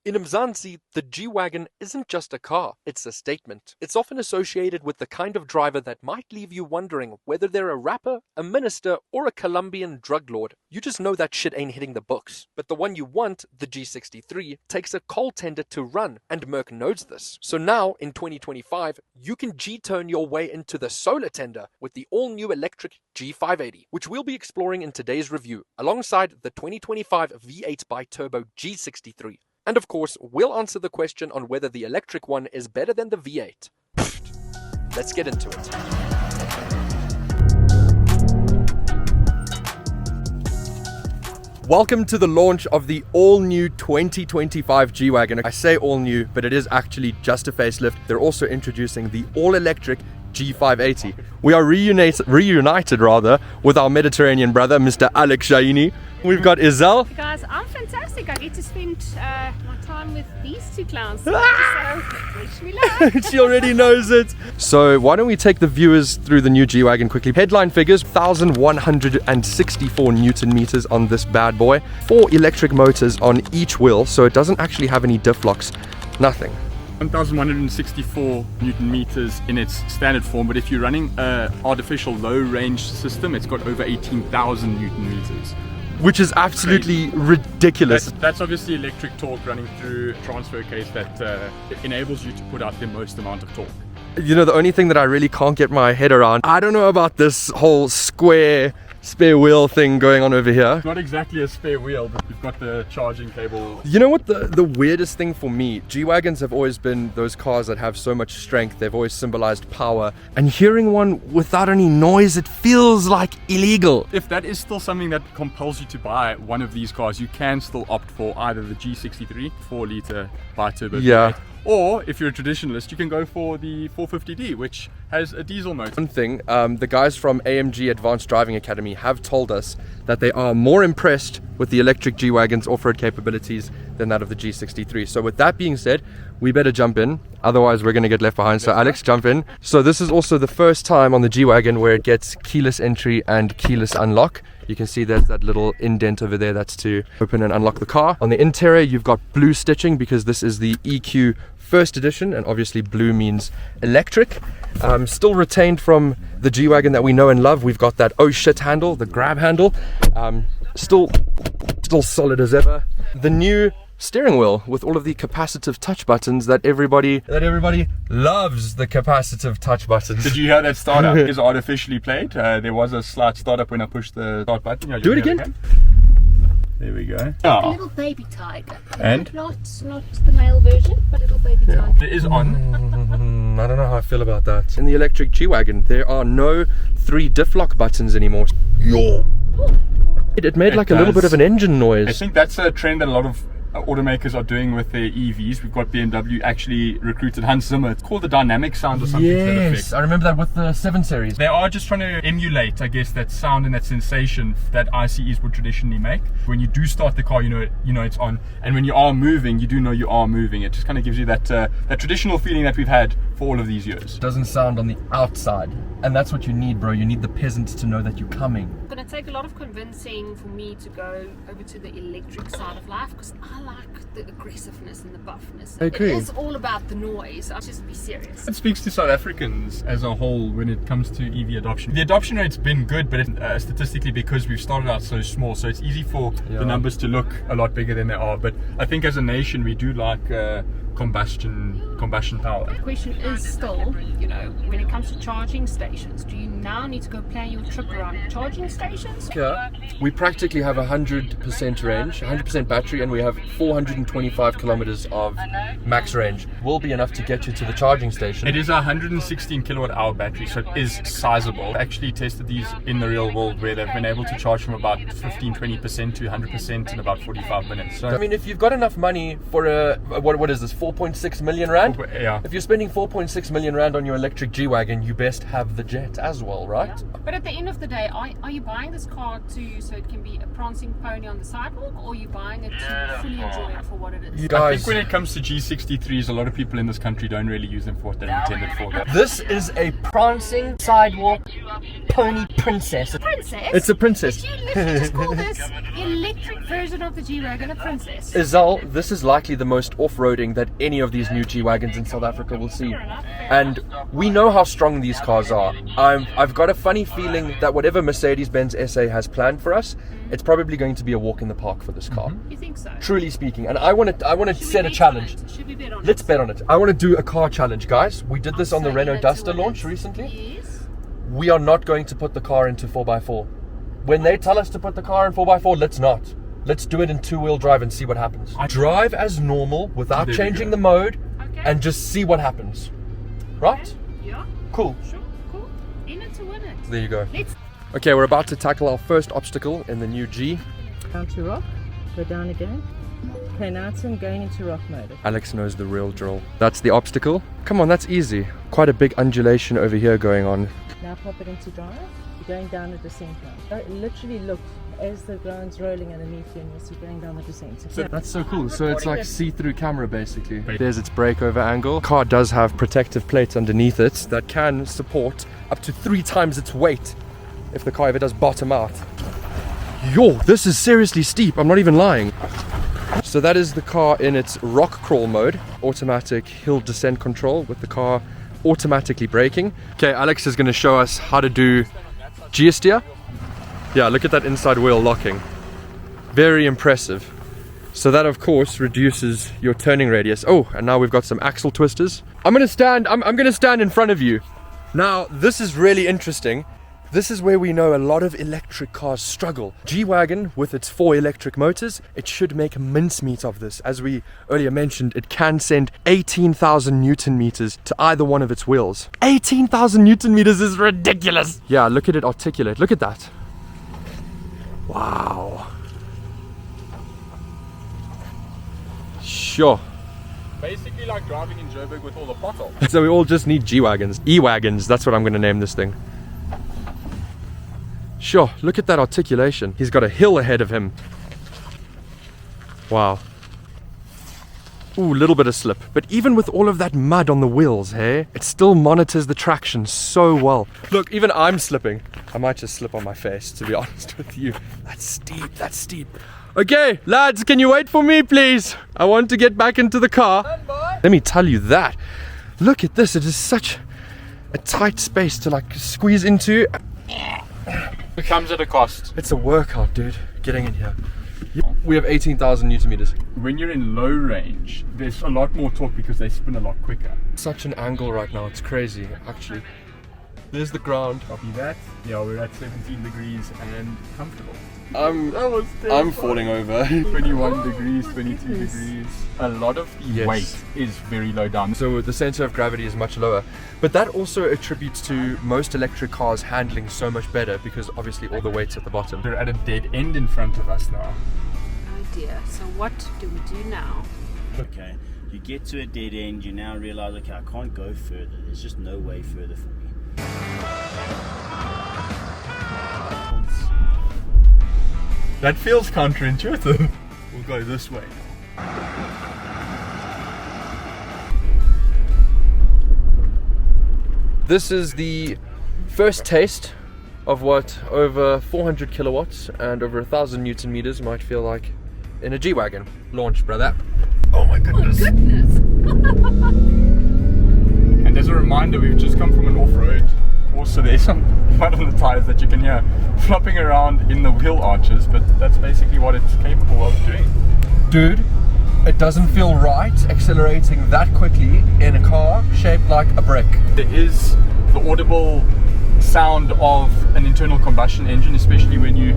In Mzansi, the G-Wagon isn't just a car, it's a statement. It's often associated with the kind of driver that might leave you wondering whether they're a rapper, a minister, or a Colombian drug lord. You just know that shit ain't hitting the books. But the one you want, the G63, takes a coal tender to run, and Merc knows this. So now, in 2025, you can G-turn your way into the solar tender with the all-new electric G580, which we'll be exploring in today's review, alongside the 2025 V8 Biturbo G63. And of course, we'll answer the question on whether the electric one is better than the V8. Let's get into it. Welcome to the launch of the all-new 2025 G-Wagon. I say all new, but it is actually just a facelift. They're also introducing the all-electric G580. We are reunited with our Mediterranean brother, Mr. Alex Shaini. We've got Izel. Hey guys, I'm fantastic. I get to spend my time with these two clowns. So wish me luck. She already knows it. So why don't we take the viewers through the new G-Wagon quickly. Headline figures, 1,164 Newton meters on this bad boy. 4 electric motors on each wheel, so it doesn't actually have any diff locks. Nothing. 1,164 Newton meters in its standard form, but if you're running an artificial low range system, it's got over 18,000 Newton meters. Which is absolutely ridiculous. That's obviously electric torque running through a transfer case that enables you to put out the most amount of torque. You know, the only thing that I really can't get my head around, I don't know about this whole spare wheel thing going on over here. Not exactly a spare wheel, but we've got the charging cable. You know what the weirdest thing for me, G-Wagons have always been those cars that have so much strength. They've always symbolized power. And hearing one without any noise, it feels like illegal. If that is still something that compels you to buy one of these cars, you can still opt for either the G63 4-liter Bi-Turbo V8, or if you're a traditionalist, you can go for the 450D, which has a diesel motor. One thing, the guys from AMG Advanced Driving Academy have told us that they are more impressed with the electric G-Wagon's off-road capabilities than that of the G63. So with that being said, we better jump in, otherwise we're going to get left behind. So Alex, jump in. So this is also the first time on the G-Wagon where it gets keyless entry and keyless unlock. You can see there's that little indent over there, that's to open and unlock the car. On the interior, you've got blue stitching because this is the EQ First Edition, and obviously blue means electric. Still retained from the G-Wagon that we know and love. We've got that oh shit handle, the grab handle. Still solid as ever. The new steering wheel with all of the capacitive touch buttons that everybody loves, the capacitive touch buttons. Did you hear that startup is artificially played? There was a slight startup when I pushed the start button. Do it again. There we go. Like a little baby tiger. And? Not the male version, but a little baby tiger. It is on. I don't know how I feel about that. In the electric G-Wagon, there are no 3 diff lock buttons anymore. It made like a little bit of an engine noise. I think that's a trend that a lot of automakers are doing with their EVs. We've got BMW actually recruited Hans Zimmer. It's called the dynamic sound or something. Yes, I remember that with the 7 Series. They are just trying to emulate, I guess, that sound and that sensation that ICEs would traditionally make. When you do start the car, you know it's on, and when you are moving, you do know you are moving. It just kind of gives you that that traditional feeling that we've had for all of these years. It doesn't sound on the outside, and that's what you need, bro. You need the peasants to know that you're coming. It's going to take a lot of convincing for me to go over to the electric side of life, because I like the aggressiveness and the buffness. I agree. It is all about the noise. I'll just be serious. It speaks to South Africans as a whole when it comes to EV adoption. The adoption rate's been good, but statistically, because we've started out so small, so it's easy for the numbers to look a lot bigger than they are. But I think as a nation, we do like combustion power. The question is still, when it comes to charging stations, do you now need to go plan your trip around charging stations? Yeah, we practically have 100% range, 100% battery, and we have 425 kilometers of max range. Will be enough to get you to the charging station. It is a 116 kilowatt hour battery, so it is sizable. I actually tested these in the real world where they've been able to charge from about 15-20% to 100% in about 45 minutes. So I mean, if you've got enough money for what is this, 4.6 million rand? Yeah. If you're spending 4.6 million rand on your electric G-Wagon, you best have the jet as well, right? But at the end of the day, are you buying this car so it can be a prancing pony on the sidewalk, or are you buying it to fully enjoy it for what it is? You guys, I think when it comes to G63s, a lot of people in this country don't really use them for what they're intended for. This is a prancing sidewalk pony princess. princess? It's a princess. Did you literally just call this electric version of the G-Wagon a princess? Izal, this is likely the most off-roading that any of these new G-Wagons in South Africa will see. And we know how strong these cars are. I've got a funny feeling that whatever Mercedes-Benz SA has planned for us, it's probably going to be a walk in the park for this car. You think so? Truly speaking. And I want to set a challenge. Should we bet on Let's it? bet on it. I want to do a car challenge, guys. We did this on the Renault Duster launch recently. Yes. We are not going to put the car into 4x4. When they tell us to put the car in 4x4, let's not. Let's do it in two-wheel drive and see what happens. Drive as normal without changing the mode and just see what happens. Right? Yeah. Cool. Sure. Cool. In it to win it. There you go. Let's. Okay, we're about to tackle our first obstacle in the new G. Down to rock, go down again. Okay, now it's going into rock mode. Alex knows the real drill. That's the obstacle. Come on, that's easy. Quite a big undulation over here going on. Now pop it into drive. You're going down the descent now. Literally look as the ground's rolling underneath you and you'll see going down the descent. That's so cool. So it's like see-through camera basically. There's its breakover angle. The car does have protective plates underneath it that can support up to 3 times its weight if the car ever does bottom out. Yo, this is seriously steep. I'm not even lying. So that is the car in its rock crawl mode. Automatic hill descent control with the car automatically braking. Okay, Alex is going to show us how to do G-steer. Yeah, look at that inside wheel locking. Very impressive. So that of course reduces your turning radius. Oh, and now we've got some axle twisters. I'm gonna stand in front of you. Now, this is really interesting. This is where we know a lot of electric cars struggle. G-Wagon, with its 4 electric motors, it should make mincemeat of this. As we earlier mentioned, it can send 18,000 Newton meters to either one of its wheels. 18,000 Newton meters is ridiculous. Yeah, look at it articulate. Look at that. Wow. Sure. Basically like driving in Joburg with all the potholes. So we all just need G-Wagons. E-Wagons, that's what I'm going to name this thing. Sure, look at that articulation. He's got a hill ahead of him. Wow. Ooh, a little bit of slip. But even with all of that mud on the wheels, hey, it still monitors the traction so well. Look, even I'm slipping. I might just slip on my face, to be honest with you. That's steep, that's steep. Okay, lads, can you wait for me, please? I want to get back into the car. Let me tell you that. Look at this, it is such a tight space to like squeeze into. It comes at a cost. It's a workout, dude, getting in here. We have 18,000 Newton meters. When you're in low range, there's a lot more torque because they spin a lot quicker. Such an angle right now, it's crazy, actually. There's the ground. Copy that. Yeah, we're at 17 degrees and comfortable. I'm falling over. 21 degrees, 22 degrees. A lot of the weight is very low down. So the center of gravity is much lower. But that also attributes to most electric cars handling so much better because obviously all the weight's at the bottom. They're at a dead end in front of us now. Oh dear. So what do we do now? Okay, you get to a dead end, you now realize, okay, I can't go further. There's just no way further for me. That feels counterintuitive. We'll go this way. This is the first taste of what over 400 kilowatts and over 1,000 Newton meters might feel like in a G-Wagon. Launch, brother. Oh my goodness. Oh goodness. And as a reminder, we've just come from an off-road course, so there's some mud on the tires that you can hear flopping around in the wheel arches, but that's basically what it's capable of doing. Dude, it doesn't feel right accelerating that quickly in a car shaped like a brick. There is the audible sound of an internal combustion engine, especially when you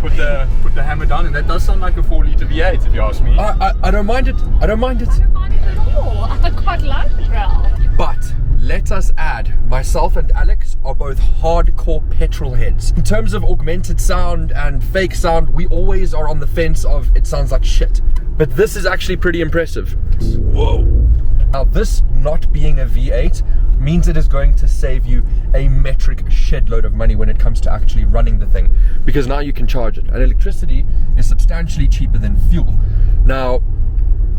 put the hammer down, and that does sound like a 4-litre V8 if you ask me. I don't mind it. I don't mind it. I don't mind it at all. I quite like the growl. But let us add, myself and Alex are both hardcore petrol heads. In terms of augmented sound and fake sound, we always are on the fence of it sounds like shit. But this is actually pretty impressive. Whoa. Now this not being a V8 means it is going to save you a metric shed load of money when it comes to actually running the thing, because now you can charge it, and electricity is substantially cheaper than fuel. Now,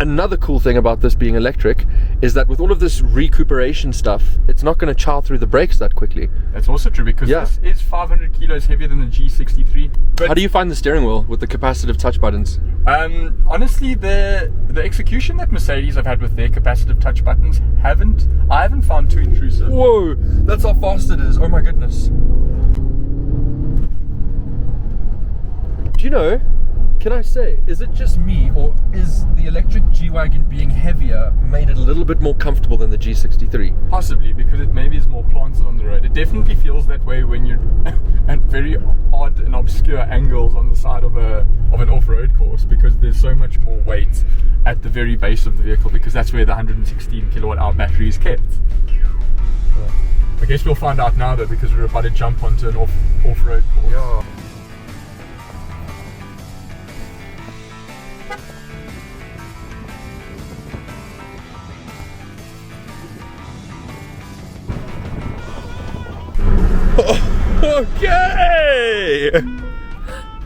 another cool thing about this being electric is that with all of this recuperation stuff, it's not going to chow through the brakes that quickly. That's also true because this is 500 kilos heavier than the G63. But how do you find the steering wheel with the capacitive touch buttons? Honestly, the execution that Mercedes have had with their capacitive touch buttons I haven't found too intrusive. Whoa, that's how fast it is. Oh my goodness. Do you know, can I say, is it just me, or is the electric G-Wagon being heavier made it a little bit more comfortable than the G63? Possibly, because it maybe is more planted on the road. It definitely feels that way when you're at very odd and obscure angles on the side of an off-road course, because there's so much more weight at the very base of the vehicle, because that's where the 116 kilowatt-hour battery is kept. I guess we'll find out now though, because we're about to jump onto an off-road course. Yeah. Okay! Can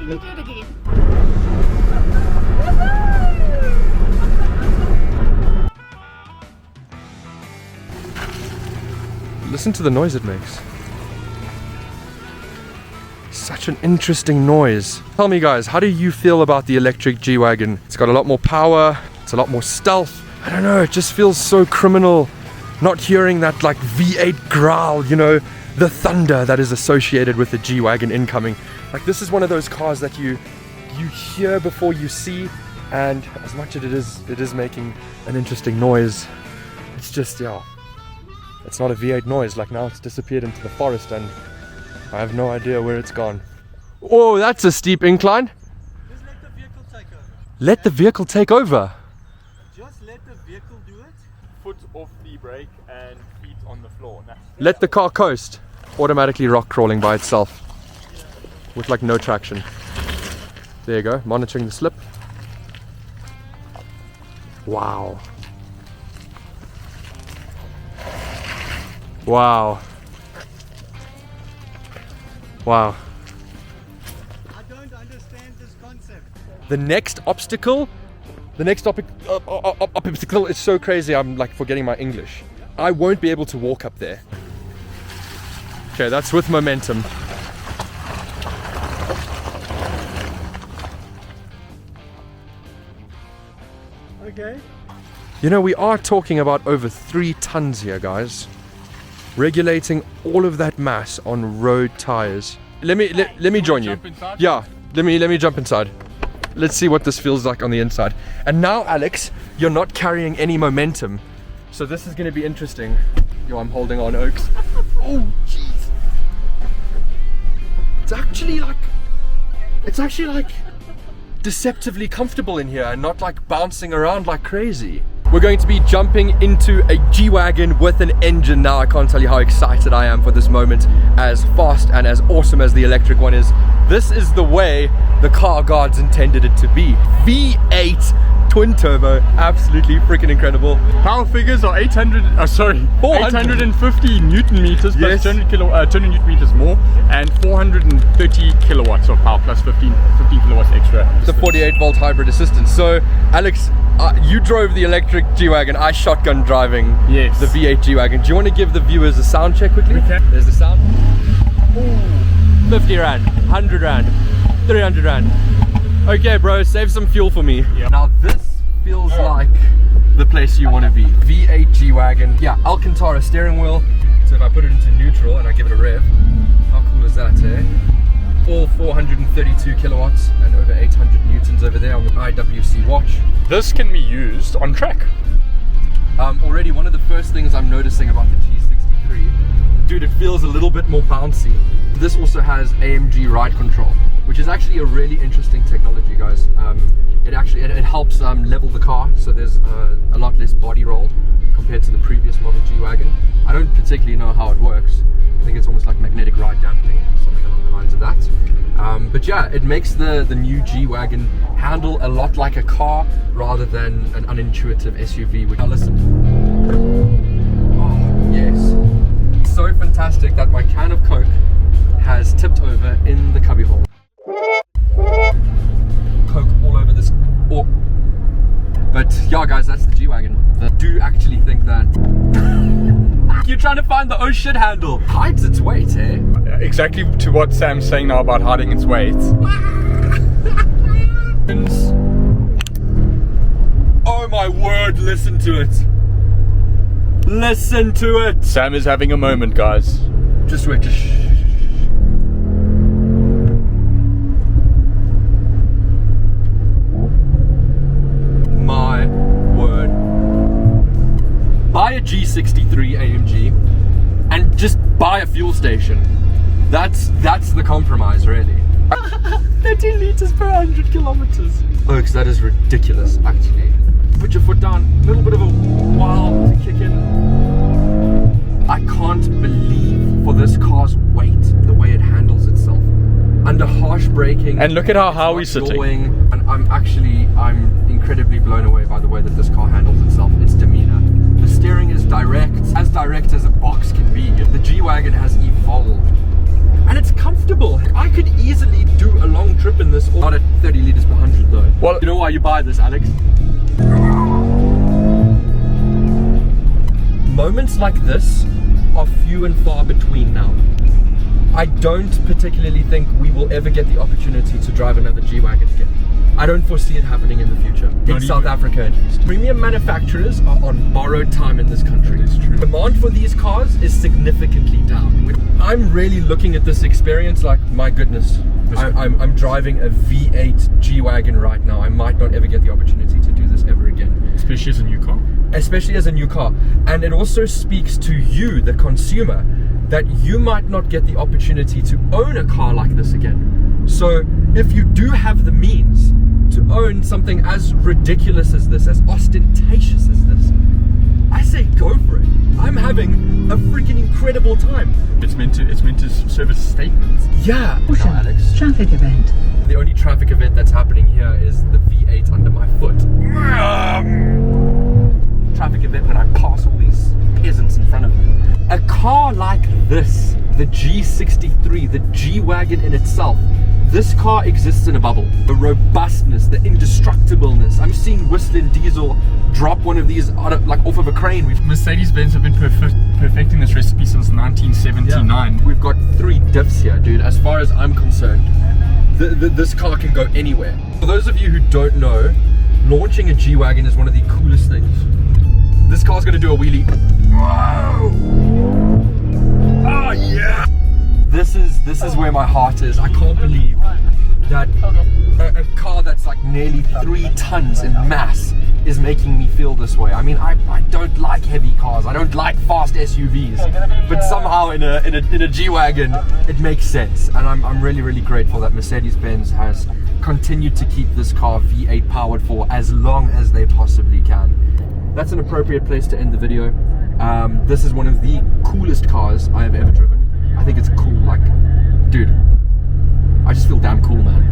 you do it again? Listen to the noise it makes. Such an interesting noise. Tell me guys, how do you feel about the electric G-Wagon? It's got a lot more power, it's a lot more stealth. I don't know, it just feels so criminal not hearing that like V8 growl, you know, the thunder that is associated with the G-Wagon incoming. Like this is one of those cars that you hear before you see, and as much as it is making an interesting noise, it's just, yeah, it's not a V8 noise. Like now it's disappeared into the forest and I have no idea where it's gone. Oh, that's a steep incline. Just let the vehicle take over. Let the vehicle take over. Just let the vehicle do it. Foot off the brake and feet on the floor. Now, Let the car coast. Automatically rock crawling by itself with like no traction. There you go, monitoring the slip. Wow. Wow. Wow. I don't understand this concept. The next obstacle is so crazy, I'm like forgetting my English. I won't be able to walk up there. Okay, that's with momentum. Okay. You know, we are talking about over 3 tons here, guys. Regulating all of that mass on road tires. Let me join you. jump inside? Yeah, let me jump inside. Let's see what this feels like on the inside. And now, Alex, you're not carrying any momentum, so this is going to be interesting. Yo, I'm holding on, Oaks. Oh, jeez. It's actually like deceptively comfortable in here and not like bouncing around like crazy. We're going to be jumping into a G-Wagon with an engine now. I can't tell you how excited I am for this moment. As fast and as awesome as the electric one is, this is the way the car gods intended it to be. V8 twin turbo, absolutely freaking incredible. Power figures are 850 Newton meters plus 200 Newton meters more, and 430 kilowatts of power plus 15 kilowatts extra. The 48 volt hybrid assistance. So, Alex, you drove the electric G-Wagon, I shotgun driving the V8 G-Wagon. Do you want to give the viewers a sound check quickly? Okay. There's the sound. Ooh, 50 rand, 100 rand, 300 rand. Okay, bro, save some fuel for me. Yep. Now this feels like the place you want to be. V8 G-Wagon. Yeah, Alcantara steering wheel. So if I put it into neutral and I give it a rev, how cool is that, eh? All 432 kilowatts and over 800 newtons over there on the IWC watch. This can be used on track. Already one of the first things I'm noticing about the G63, dude, it feels a little bit more bouncy. This also has AMG ride control, which is actually a really interesting technology, guys. It helps level the car, so there's a lot less body roll compared to the previous model G-Wagon. I don't particularly know how it works. I think it's almost like magnetic ride dampening, something along the lines of that. But yeah, it makes the new G-Wagon handle a lot like a car rather than an unintuitive SUV. Now listen. Oh, yes. It's so fantastic that my can of Coke has tipped over in the cubby hole. Coke all over this. Oh. But Yeah, guys, that's the G-Wagon. I do actually think that you're trying to find the oh shit handle. Hides its weight, eh? Exactly to what Sam's saying now about hiding its weight. Oh my word, listen to it. Listen to it. Sam is having a moment, guys. Just wait, just shh. My word. Buy a G63 AMG and just buy a fuel station. That's the compromise, really. 13 liters per 100 kilometers. Folks, that is ridiculous, actually. Put your foot down, a little bit of a wow to kick in. I can't believe for this car's weight, the way it handles itself. Under harsh braking. And look at how he's sitting. And I'm incredibly blown away by the way that this car handles itself, its demeanor. The steering is direct as a box can be. The G-Wagon has evolved. And it's comfortable. I could easily do a long trip in this, not at 30 liters per 100 though. Well, you know why you buy this, Alex? Moments like this are few and far between now. I don't particularly think we will ever get the opportunity to drive another G-Wagon again. I don't foresee it happening in the future. In South Africa at least. Premium manufacturers are on borrowed time in this country. It's true. Demand for these cars is significantly down. I'm really looking at this experience like, my goodness, I'm driving a V8 G-Wagon right now. I might not ever get the opportunity to do this ever again. Especially as a new car. Especially as a new car. And it also speaks to you, the consumer, that you might not get the opportunity to own a car like this again. So if you do have the means to own something as ridiculous as this, as ostentatious as this, I say go for it. I'm having a freaking incredible time. It's meant to serve as a statement. Yeah. Alex. Traffic event. The only traffic event that's happening here is the V8 under my foot. Traffic event when I pass all these peasants in front of me. A car like this, the G63, the G-Wagon in itself, this car exists in a bubble. The robustness, the indestructibleness. I'm seeing Whistling Diesel drop one of these off of a crane. Mercedes-Benz have been perfecting this recipe since 1979. Yeah. We've got 3 diffs here, dude. As far as I'm concerned, this car can go anywhere. For those of you who don't know, launching a G-Wagon is one of the coolest things. This car's gonna do a wheelie. Whoa! Oh yeah! This is where my heart is. I can't believe that a car that's like nearly 3 tons in mass is making me feel this way. I mean, I don't like heavy cars. I don't like fast SUVs, but somehow in a G-Wagon it makes sense. And I'm really grateful that Mercedes-Benz has continued to keep this car V8 powered for as long as they possibly can. That's an appropriate place to end the video. This is one of the coolest cars I have ever driven. I think it's cool, like, dude, I just feel damn cool, man.